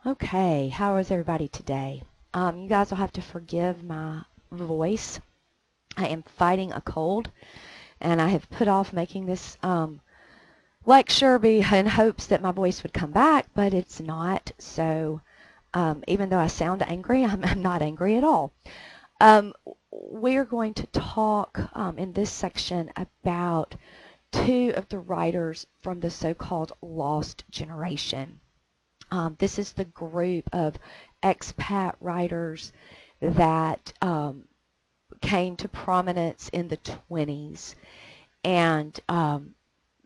Okay, how is everybody today? You guys will have to forgive my voice. I am fighting a cold, and I have put off making this lecture in hopes that my voice would come back, but it's not. So even though I sound angry, I'm not angry at all. Um, we're going to talk in this section about two of the writers from the so-called lost generation. This is the group of expat writers that came to prominence in the 20s. And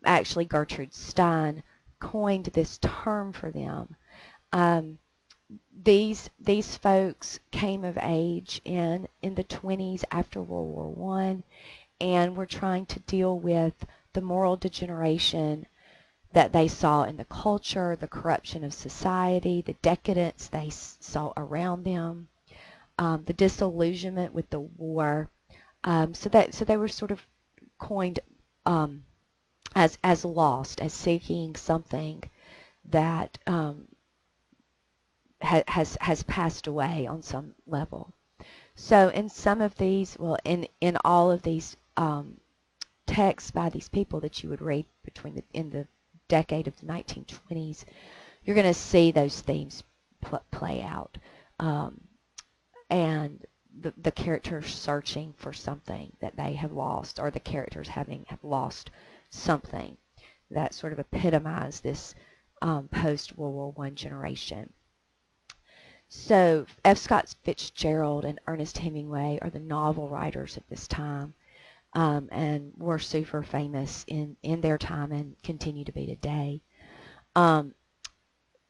actually, Gertrude Stein coined this term for them. Um, these folks came of age in the 20s after World War One, and were trying to deal with the moral degeneration that they saw in the culture, the corruption of society, the decadence they saw around them, the disillusionment with the war. So they were sort of coined um, as lost, as seeking something that has passed away on some level. So in some of these, well, in all of these texts by these people that you would read in the decade of the 1920s, you're going to see those themes play out, um, and the characters searching for something that they have lost, or the characters have lost something that sort of epitomize this post-World War I generation. So F. Scott Fitzgerald and Ernest Hemingway are the novel writers of this time, and were super famous in their time and continue to be today. Um,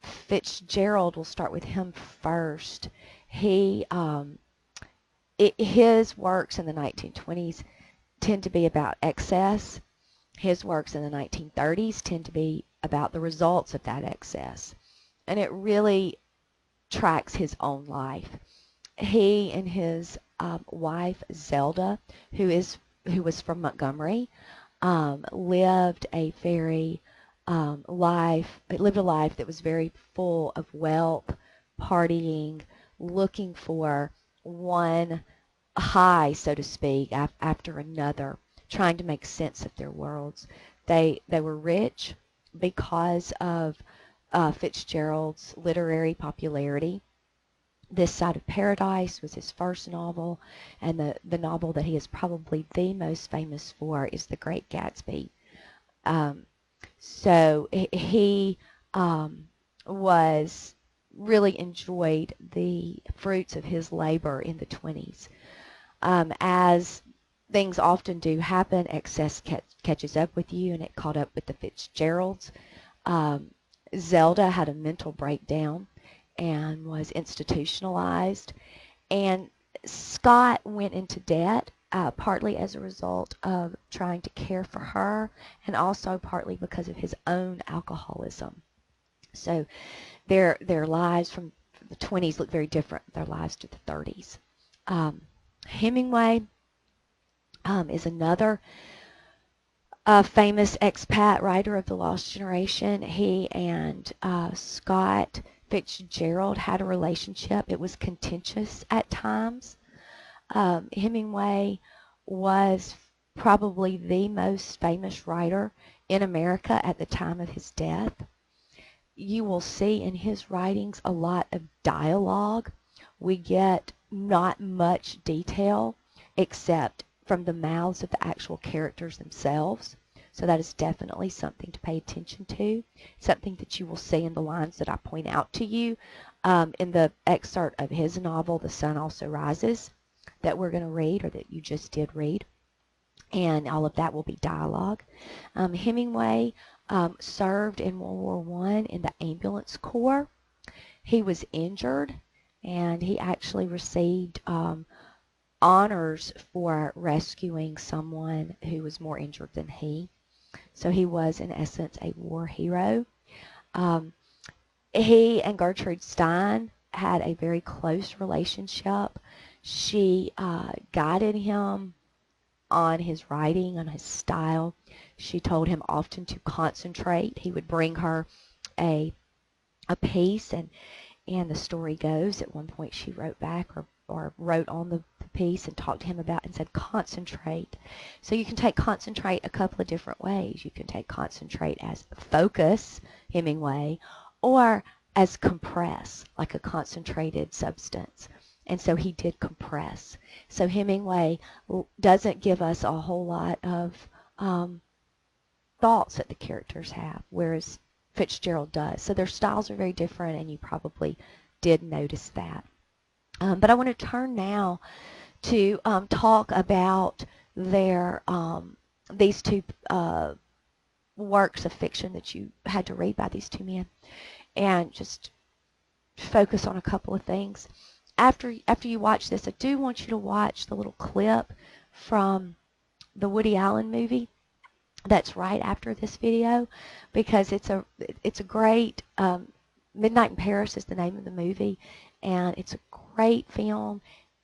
Fitzgerald, we'll start with him first. He his works in the 1920s tend to be about excess. His works in the 1930s tend to be about the results of that excess. And it really tracks his own life. He and his wife, Zelda, who was from Montgomery, lived a life that was very full of wealth, partying, looking for one high, so to speak, after another, trying to make sense of their worlds. They were rich because of Fitzgerald's literary popularity. This Side of Paradise was his first novel, and the novel that he is probably the most famous for is The Great Gatsby. Um, so he was really enjoyed the fruits of his labor in the 20s. As things often do happen, excess catches up with you, and it caught up with the Fitzgeralds. Um, Zelda had a mental breakdown and was institutionalized, and Scott went into debt, partly as a result of trying to care for her, and also partly because of his own alcoholism. So their lives from the 20s look very different than their lives to the 30s. Hemingway is another famous expat writer of the Lost Generation. He and Scott Fitzgerald had a relationship. It was contentious at times. Hemingway was probably the most famous writer in America at the time of his death. You will see in his writings a lot of dialogue. We get not much detail except from the mouths of the actual characters themselves. So that is definitely something to pay attention to, something that you will see in the lines that I point out to you in the excerpt of his novel, The Sun Also Rises, that we're going to read, or that you just did read. And all of that will be dialogue. Hemingway served in World War I in the ambulance corps. He was injured, and he actually received honors for rescuing someone who was more injured than he. So he was, in essence, a war hero. He and Gertrude Stein had a very close relationship. She guided him on his writing, on his style. She told him often to concentrate. He would bring her a piece, and And the story goes, at one point she wrote back or wrote on the piece and talked to him about and said concentrate. So you can take concentrate a couple of different ways. You can take concentrate as focus, Hemingway, or as compress, like a concentrated substance. And so he did compress. So Hemingway doesn't give us a whole lot of thoughts that the characters have, whereas Fitzgerald does. So their styles are very different, and you probably did notice that. But I want to turn now to talk about their these two works of fiction that you had to read by these two men, and just focus on a couple of things. After you watch this, I do want you to watch the little clip from the Woody Allen movie that's right after this video, because it's a great Midnight in Paris is the name of the movie, and it's a great film,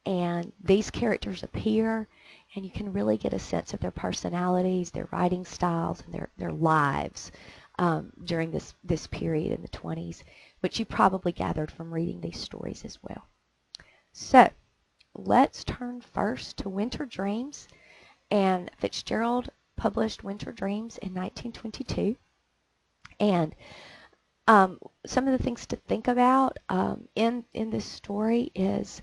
and these characters appear, and you can really get a sense of their personalities, their writing styles, and their lives during this period in the 20s, which you probably gathered from reading these stories as well. So let's turn first to Winter Dreams, and Fitzgerald published Winter Dreams in 1922, and some of the things to think about in this story is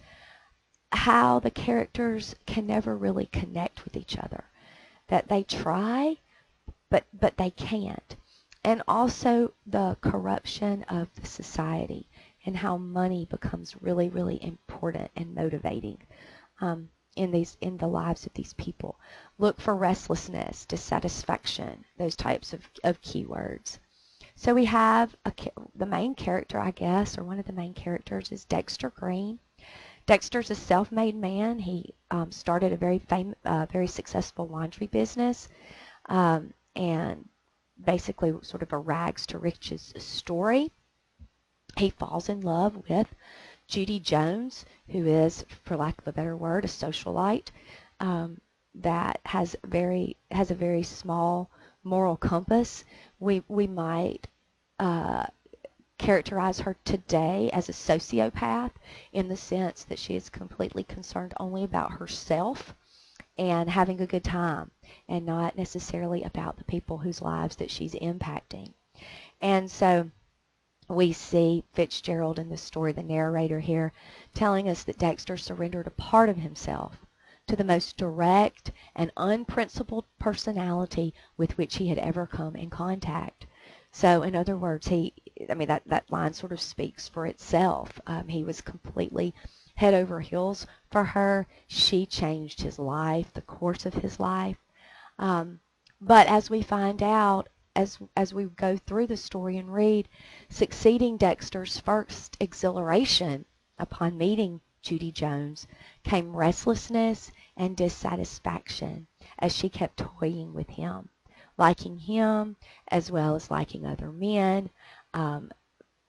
how the characters can never really connect with each other, that they try, but they can't, and also the corruption of the society and how money becomes really, really important and motivating in the lives of these people. Look for restlessness, dissatisfaction, those types of keywords. So we have the main character, I guess, or one of the main characters is Dexter Green. Dexter's a self-made man. He started a very successful laundry business, and basically sort of a rags to riches story. He falls in love with Judy Jones, who is, for lack of a better word, a socialite that has a very small moral compass. We might characterize her today as a sociopath, in the sense that she is completely concerned only about herself and having a good time, and not necessarily about the people whose lives that she's impacting. And so we see Fitzgerald in the story, the narrator here, telling us that Dexter surrendered a part of himself to the most direct and unprincipled personality with which he had ever come in contact. So in other words, that line sort of speaks for itself. He was completely head over heels for her. She changed his life, the course of his life. But as we find out, as we go through the story and read, succeeding Dexter's first exhilaration upon meeting Judy Jones came restlessness and dissatisfaction as she kept toying with him, liking him as well as liking other men,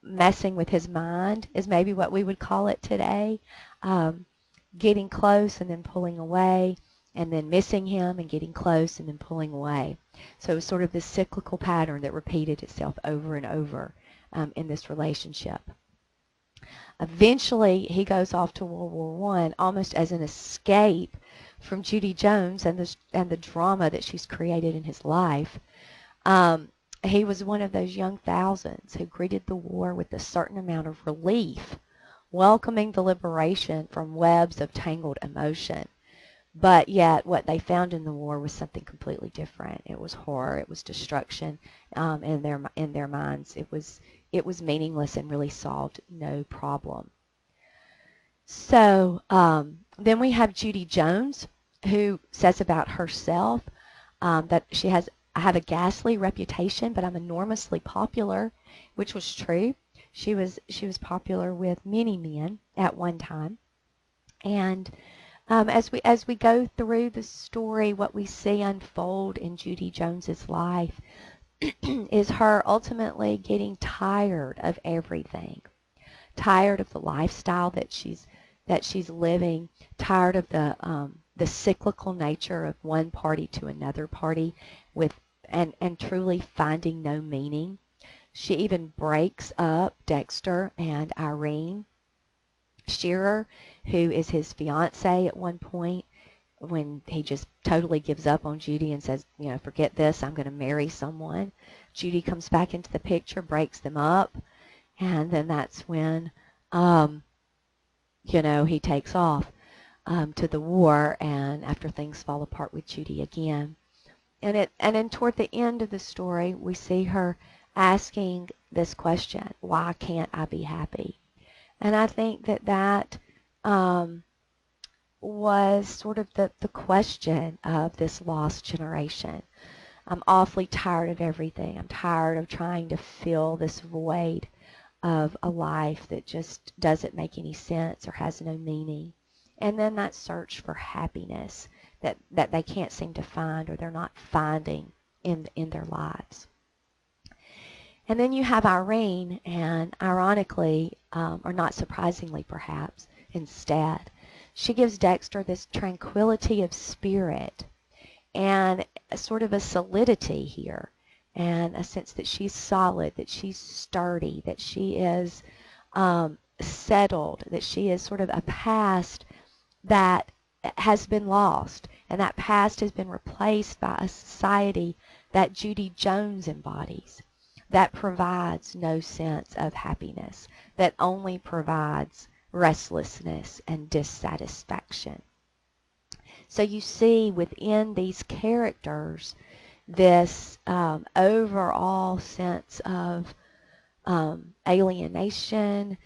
messing with his mind is maybe what we would call it today, getting close and then pulling away, and then missing him and getting close and then pulling away. So it was sort of this cyclical pattern that repeated itself over and over in this relationship. Eventually, he goes off to World War I almost as an escape from Judy Jones and the drama that she's created in his life. He was one of those young thousands who greeted the war with a certain amount of relief, welcoming the liberation from webs of tangled emotion. But yet what they found in the war was something completely different. It was horror. It was destruction. In their minds, it was meaningless and really solved no problem. So then we have Judy Jones, who says about herself that I have a ghastly reputation, but I'm enormously popular, which was true. She was popular with many men at one time. And as we go through the story, what we see unfold in Judy Jones's life is her ultimately getting tired of everything, tired of the lifestyle that she's living, tired of the cyclical nature of one party to another party, and truly finding no meaning. She even breaks up Dexter and Irene Shearer, who is his fiance at one point, when he just totally gives up on Judy and says, you know, forget this, I'm going to marry someone. Judy comes back into the picture, breaks them up, and then that's when, you know, he takes off to the war, and after things fall apart with Judy again. And then toward the end of the story, we see her asking this question, why can't I be happy? And I think that was sort of the question of this lost generation. I'm awfully tired of everything. I'm tired of trying to fill this void of a life that just doesn't make any sense or has no meaning. And then that search for happiness that they can't seem to find, or they're not finding in their lives. And then you have Irene, and ironically, or not surprisingly perhaps, instead, she gives Dexter this tranquility of spirit and sort of a solidity here, and a sense that she's solid, that she's sturdy, that she is settled, that she is sort of a past that has been lost, and that past has been replaced by a society that Judy Jones embodies, that provides no sense of happiness, that only provides restlessness and dissatisfaction. So you see within these characters this overall sense of alienation,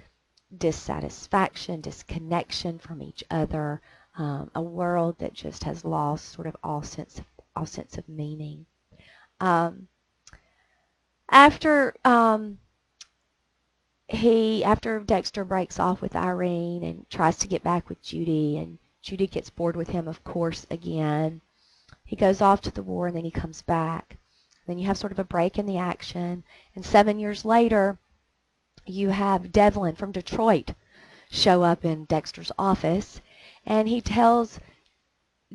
dissatisfaction, disconnection from each other, a world that just has lost sort of all sense of meaning. After Dexter breaks off with Irene and tries to get back with Judy, and Judy gets bored with him, of course, again, he goes off to the war, and then he comes back. Then you have sort of a break in the action, and 7 years later, you have Devlin from Detroit show up in Dexter's office, and he tells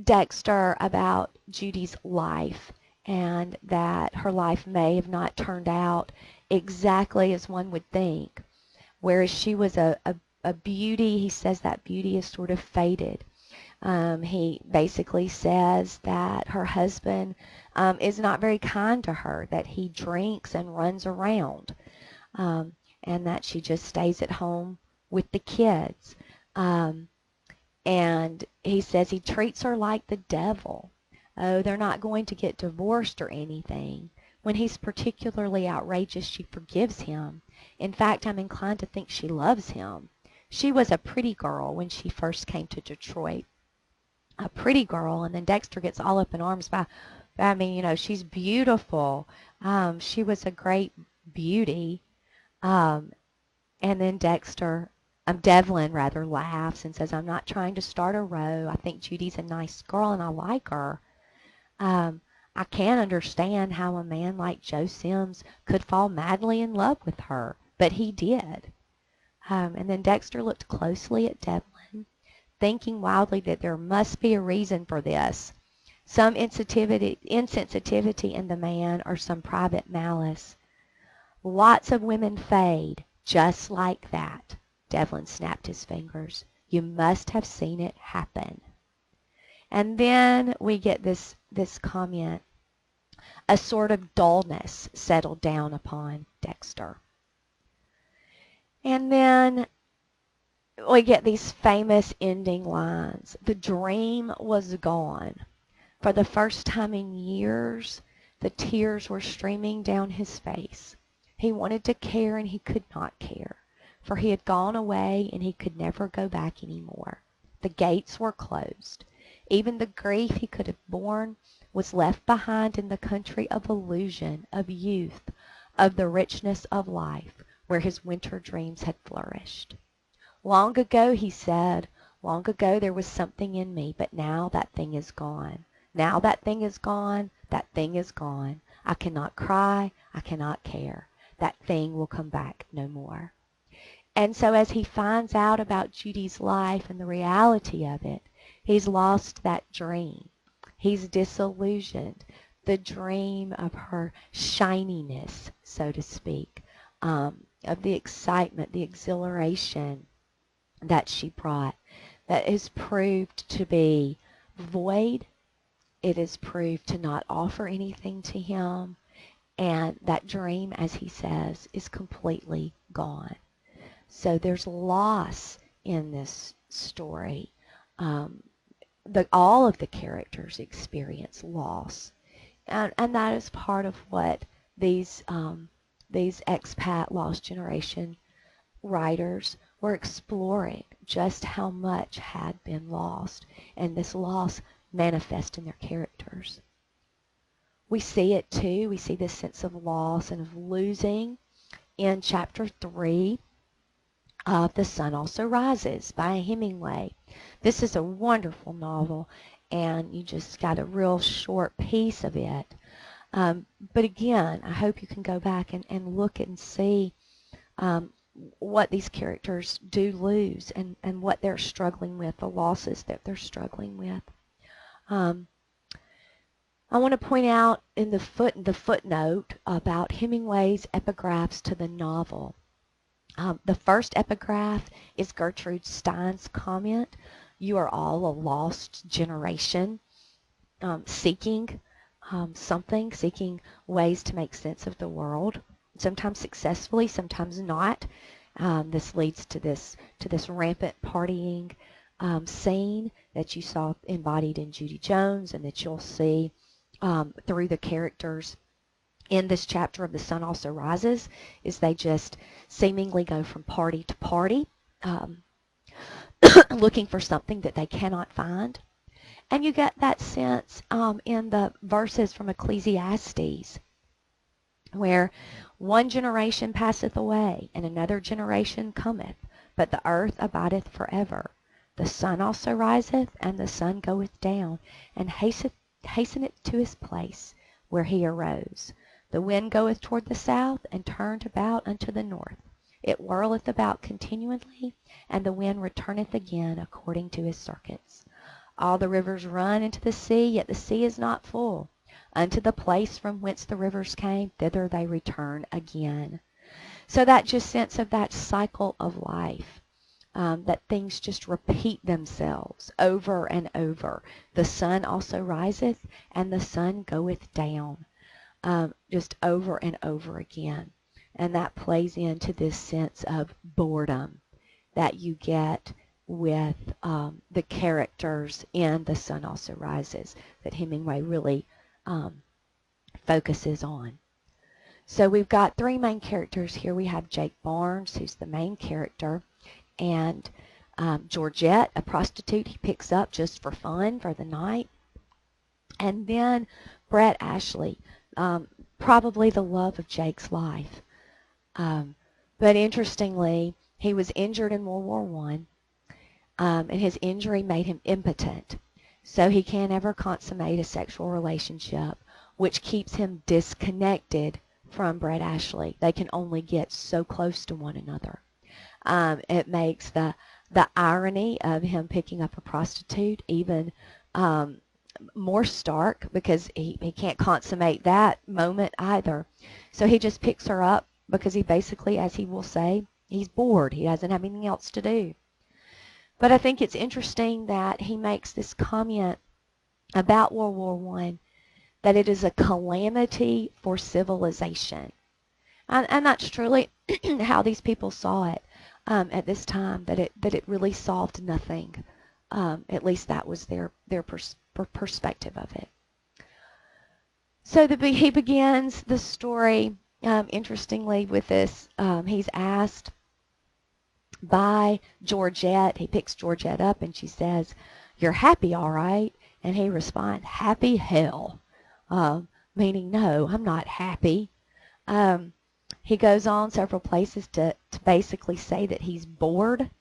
Dexter about Judy's life, and that her life may have not turned out exactly as one would think. Whereas she was a beauty, he says that beauty is sort of faded. He basically says that her husband is not very kind to her, that he drinks and runs around, and that she just stays at home with the kids. And he says he treats her like the devil. Oh, they're not going to get divorced or anything. When he's particularly outrageous, she forgives him. In fact, I'm inclined to think she loves him. She was a pretty girl when she first came to Detroit. A pretty girl, and then Dexter gets all up in arms by, I mean, you know, she's beautiful. She was a great beauty. And then Devlin rather laughs and says, I'm not trying to start a row. I think Judy's a nice girl and I like her. I can't understand how a man like Joe Sims could fall madly in love with her, but he did. And then Dexter looked closely at Devlin, thinking wildly that there must be a reason for this, some insensitivity in the man, or some private malice. Lots of women fade just like that. Devlin snapped his fingers. You must have seen it happen. And then we get this comment. A sort of dullness settled down upon Dexter. And then we get these famous ending lines. The dream was gone. For the first time in years, the tears were streaming down his face. He wanted to care and he could not care, for he had gone away and he could never go back anymore. The gates were closed. Even the grief he could have borne was left behind in the country of illusion, of youth, of the richness of life, where his winter dreams had flourished. Long ago, he said, long ago there was something in me, but now that thing is gone. Now that thing is gone, that thing is gone. I cannot cry, I cannot care. That thing will come back no more. And so as he finds out about Judy's life and the reality of it, he's lost that dream. He's disillusioned. the dream of her shininess, so to speak, of the excitement, the exhilaration that she brought, that is proved to be void. It is proved to not offer anything to him. And that dream, as he says, is completely gone. So there's loss in this story. Um, all of the characters experience loss. And that is part of what these expat lost generation writers were exploring, just how much had been lost, and this loss manifest in their characters. We see it too. We see this sense of loss and of losing in chapter 3 of The Sun Also Rises by Hemingway. This is a wonderful novel, and you just got a real short piece of it. But again, I hope you can go back and look and see what these characters do lose, and what they're struggling with, the losses that they're struggling with. I want to point out in the footnote about Hemingway's epigraphs to the novel. The first epigraph is Gertrude Stein's comment, "You are all a lost generation," seeking something, seeking ways to make sense of the world, sometimes successfully, sometimes not. This leads to this rampant partying scene that you saw embodied in Judy Jones, and that you'll see through the characters in this chapter of The Sun Also Rises, is they just seemingly go from party to party, looking for something that they cannot find. And you get that sense in the verses from Ecclesiastes, where one generation passeth away, and another generation cometh, but the earth abideth forever. The sun also riseth, and the sun goeth down, and hasteneth to his place where he arose. The wind goeth toward the south, and turned about unto the north. It whirleth about continually, and the wind returneth again according to his circuits. All the rivers run into the sea, yet the sea is not full. Unto the place from whence the rivers came, thither they return again. So that just sense of that cycle of life, that things just repeat themselves over and over. The sun also riseth, and the sun goeth down, just over and over again. And that plays into this sense of boredom that you get with the characters in The Sun Also Rises, that Hemingway really focuses on. So we've got three main characters here. We have Jake Barnes, who's the main character, and Georgette, a prostitute he picks up just for fun for the night. And then Brett Ashley, probably the love of Jake's life. But interestingly, he was injured in World War I, and his injury made him impotent. So he can't ever consummate a sexual relationship, which keeps him disconnected from Brett Ashley. They can only get so close to one another. It makes the irony of him picking up a prostitute even more stark, because he can't consummate that moment either. So he just picks her up because he basically, as he will say, he's bored. He doesn't have anything else to do. But I think it's interesting that he makes this comment about World War I, that it is a calamity for civilization. And that's truly how these people saw it at this time, that it really solved nothing. At least that was their perspective of it. So he begins the story, interestingly, with this. He's asked by Georgette. He picks Georgette up, and she says, "You're happy, all right?" And he responds, "Happy hell," meaning, no, I'm not happy. He goes on several places to basically say that he's bored.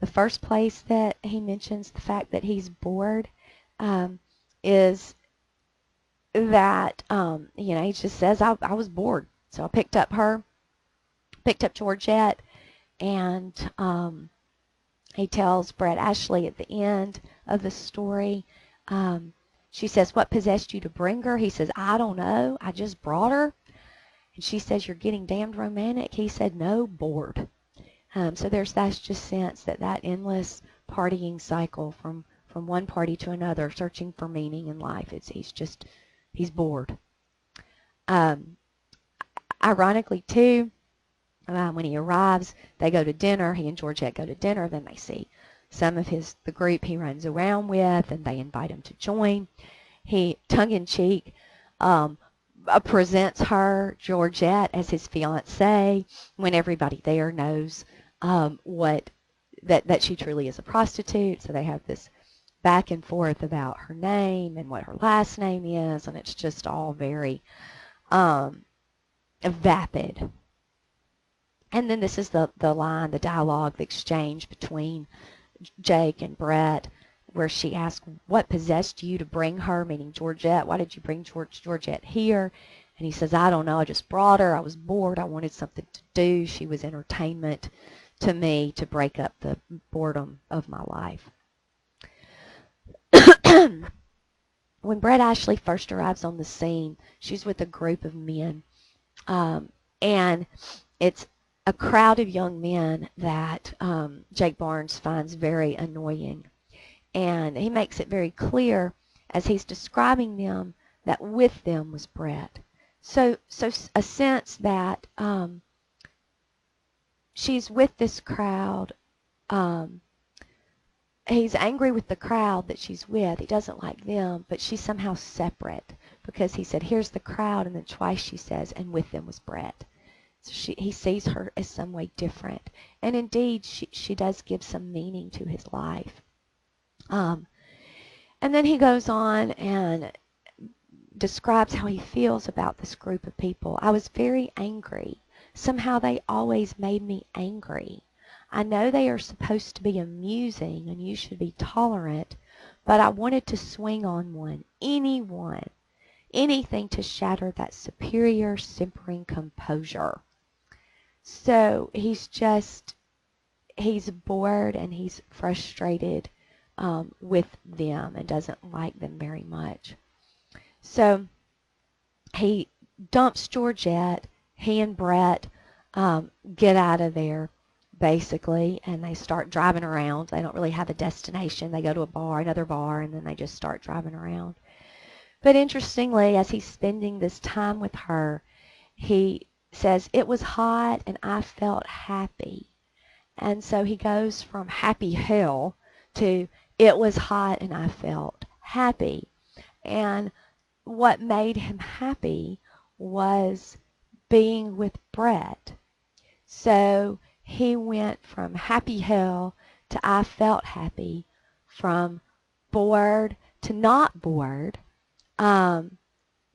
The first place that he mentions the fact that he's bored is that, he just says, I was bored. So I picked up Georgette, and he tells Brett Ashley at the end of the story She says, what possessed you to bring her? He says, I don't know. I just brought her. And she says, you're getting damned romantic. He said, no, bored. So that's just sense that endless partying cycle from one party to another, searching for meaning in life. He's bored. Ironically, too, when he arrives, they go to dinner. He and Georgette go to dinner. Then they see some of the group he runs around with, and they invite him to join. He, tongue-in-cheek, presents her, Georgette, as his fiancée, when everybody there knows that she truly is a prostitute. So they have this back and forth about her name and what her last name is, and it's just all very vapid. And then this is the line, the dialogue, the exchange between Jake and Brett, where she asks, what possessed you to bring her, meaning Georgette? Why did you bring Georgette here? And he says, I don't know. I just brought her. I was bored. I wanted something to do. She was entertainment to me to break up the boredom of my life. When Brett Ashley first arrives on the scene, she's with a group of men. And it's a crowd of young men that Jake Barnes finds very annoying. And he makes it very clear as he's describing them that with them was Brett. So a sense that she's with this crowd. He's angry with the crowd that she's with. He doesn't like them, but she's somehow separate, because he said, here's the crowd, and then twice she says, and with them was Brett. So he sees her as some way different. And indeed, she does give some meaning to his life. And then he goes on and describes how he feels about this group of people. I was very angry. Somehow they always made me angry. I know they are supposed to be amusing and you should be tolerant, but I wanted to swing on one, anything to shatter that superior, simpering composure. So he's bored and he's frustrated with them and doesn't like them very much. So he dumps Georgette. He and Brett get out of there, basically, and they start driving around. They don't really have a destination. They go to another bar, and then they just start driving around. But interestingly, as he's spending this time with her, he says, it was hot and I felt happy. And so he goes from happy hell to it was hot and I felt happy. And what made him happy was being with Brett. So he went from happy hell to I felt happy, from bored to not bored,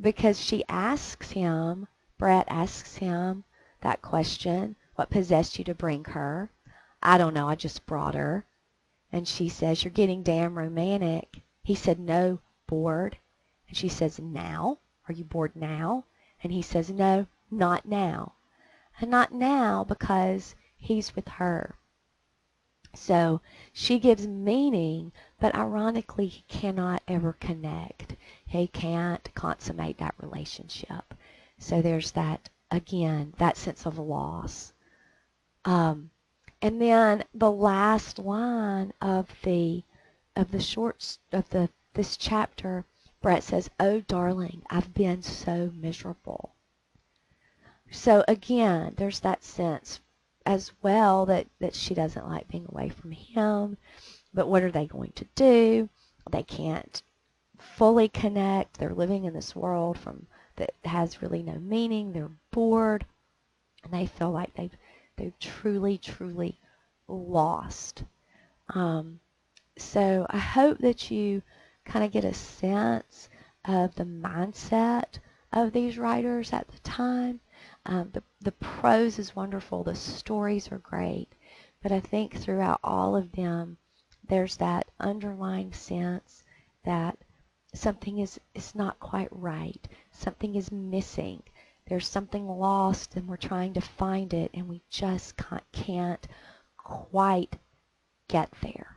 because Brett asks him that question, what possessed you to bring her? I don't know, I just brought her. And she says, you're getting damn romantic. He said, no, bored. And she says, now? Are you bored now? And he says, no, not now. And not now because he's with her. So she gives meaning, but ironically he cannot ever connect. He can't consummate that relationship. So there's that, again, that sense of loss. And then the last line of this chapter, Brett says, oh darling, I've been so miserable. So again, there's that sense as well that she doesn't like being away from him. But what are they going to do? They can't fully connect. They're living in this world that has really no meaning. They're bored, and they feel like they've truly, truly lost. So I hope that you kind of get a sense of the mindset of these writers at the time. The prose is wonderful. The stories are great. But I think throughout all of them, there's that underlying sense that something is not quite right. Something is missing. There's something lost, and we're trying to find it, and we just can't quite get there.